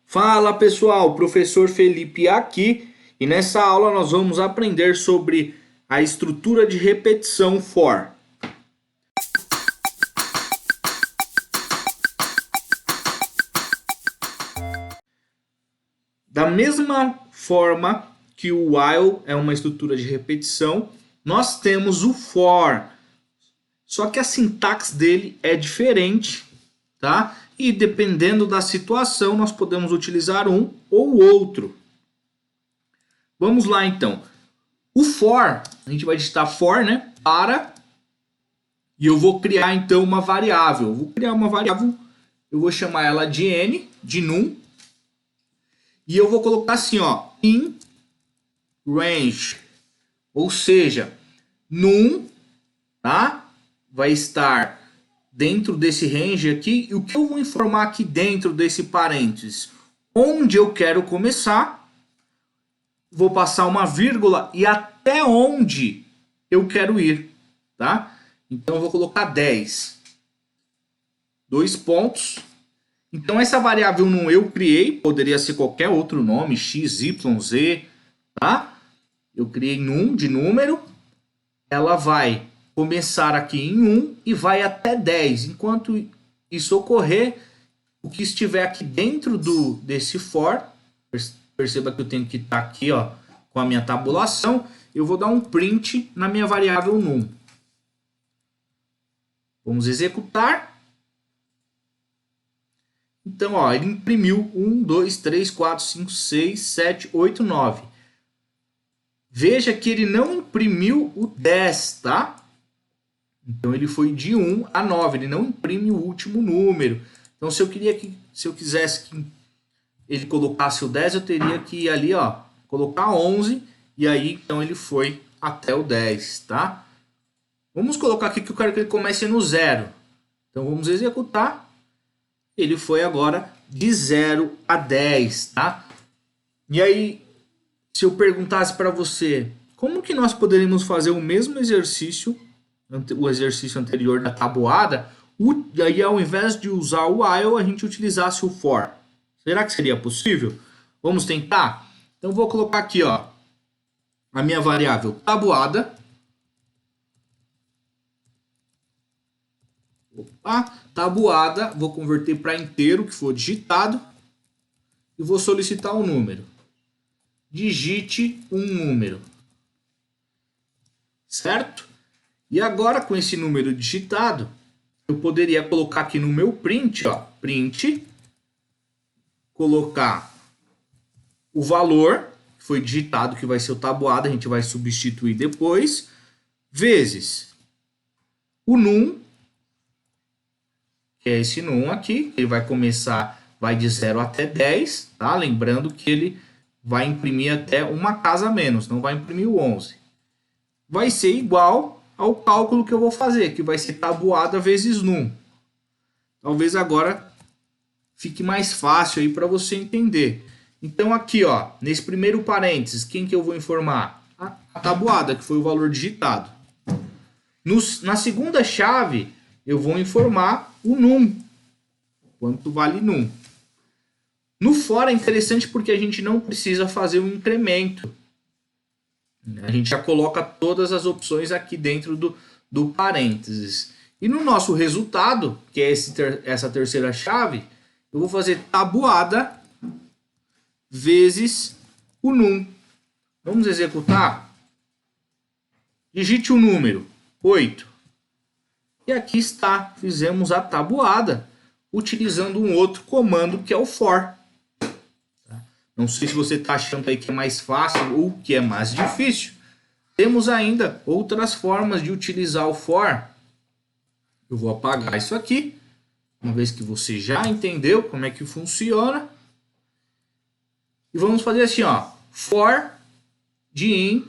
Fala pessoal, professor Felipe aqui e nessa aula nós vamos aprender sobre a estrutura de repetição for. Da mesma forma que o while é uma estrutura de repetição, nós temos o for, só que a sintaxe dele é diferente, tá? E dependendo da situação, nós podemos utilizar um ou outro. Vamos lá então. O for, a gente vai digitar for, né? Para. E eu vou criar então uma variável. Eu vou criar uma variável, eu vou chamar ela de n, de num. E eu vou colocar assim, ó, in range. Ou seja, num, tá? Vai estar dentro desse range aqui, e o que eu vou informar aqui dentro desse parênteses? Onde eu quero começar, vou passar uma vírgula e até onde eu quero ir, tá? Então eu vou colocar 10. Dois pontos. Então essa variável num eu criei, poderia ser qualquer outro nome, x, y, z, tá? Eu criei num de número, ela vai começar aqui em 1 e vai até 10. Enquanto isso ocorrer, o que estiver aqui dentro desse for, perceba que eu tenho que estar aqui, ó, com a minha tabulação, eu vou dar um print na minha variável num. Vamos executar. Então, ó, ele imprimiu 1, 2, 3, 4, 5, 6, 7, 8, 9. Veja que ele não imprimiu o 10, tá? Então ele foi de 1 a 9, ele não imprime o último número. Então se eu quisesse que ele colocasse o 10, eu teria que ir ali, ó, colocar 11 e aí então ele foi até o 10, tá? Vamos colocar aqui que eu quero que ele comece no 0. Então vamos executar. Ele foi agora de 0 a 10, tá? E aí, se eu perguntasse para você, como que nós poderíamos fazer o mesmo exercício, o exercício anterior da tabuada, e aí ao invés de usar o while, a gente utilizasse o for? Será que seria possível? Vamos tentar? Então vou colocar aqui, ó, a minha variável tabuada. Opa, tabuada, vou converter para inteiro, que for digitado, e vou solicitar um número. Digite um número. Certo? E agora, com esse número digitado, eu poderia colocar aqui no meu print, ó, print, colocar o valor que foi digitado, que vai ser o tabuado, a gente vai substituir depois, vezes o num, que é esse num aqui, ele vai começar, vai de 0 até 10, tá? Lembrando que ele vai imprimir até uma casa a menos, não vai imprimir o 11. Vai ser igual ao cálculo que eu vou fazer, que vai ser tabuada vezes num. Talvez agora fique mais fácil aí para você entender. Então aqui, ó, nesse primeiro parênteses, quem que eu vou informar? A tabuada, que foi o valor digitado. Na segunda chave, eu vou informar o num. Quanto vale num. No for é interessante porque a gente não precisa fazer um incremento. A gente já coloca todas as opções aqui dentro do parênteses. E no nosso resultado, que é essa terceira chave, eu vou fazer tabuada vezes o num. Vamos executar? Digite o número, 8. E aqui está, fizemos a tabuada utilizando um outro comando que é o for. Não sei se você está achando aí que é mais fácil ou que é mais difícil. Temos ainda outras formas de utilizar o for. Eu vou apagar isso aqui, uma vez que você já entendeu como é que funciona. E vamos fazer assim, ó, for de in,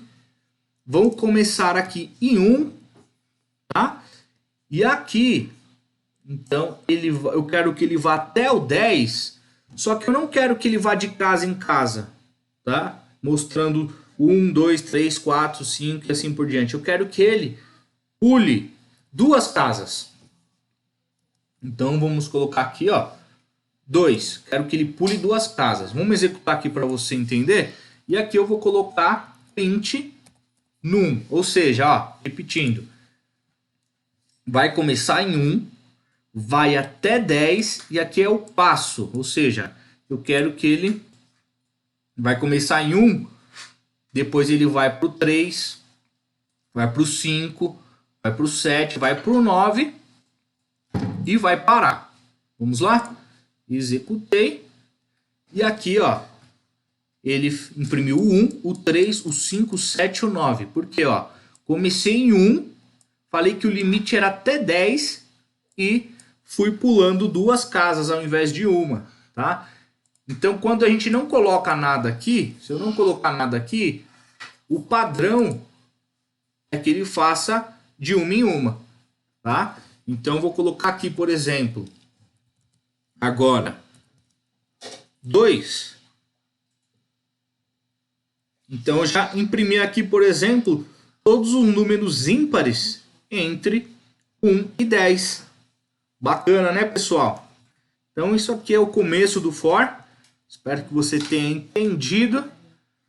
vão começar aqui em 1, tá? E aqui, então, eu quero que ele vá até o 10, só que eu não quero que ele vá de casa em casa, tá? Mostrando 1, 2, 3, 4, 5 e assim por diante. Eu quero que ele pule 2 casas. Então vamos colocar aqui, ó, 2. Quero que ele pule 2 casas. Vamos executar aqui para você entender. E aqui eu vou colocar print num. Ou seja, ó, repetindo. Vai começar em 1, vai até 10 e aqui é o passo. Ou seja, eu quero que ele vai começar em 1, depois ele vai para o 3, vai para o 5, vai para o 7, vai para o 9 e vai parar. Vamos lá? Executei. E aqui, ó, ele imprimiu o 1, o 3, o 5, o 7 e o 9. Por quê? Ó, comecei em 1, falei que o limite era até 10 e fui pulando 2 casas ao invés de uma, tá? Então, quando a gente não coloca nada aqui, se eu não colocar nada aqui, o padrão é que ele faça de uma em uma, tá? Então, vou colocar aqui, por exemplo, agora 2. Então, eu já imprimi aqui, por exemplo, todos os números ímpares entre 1 e 10. Bacana, né, pessoal? Então, isso aqui é o começo do for. Espero que você tenha entendido.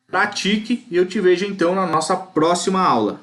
Pratique e eu te vejo então na nossa próxima aula.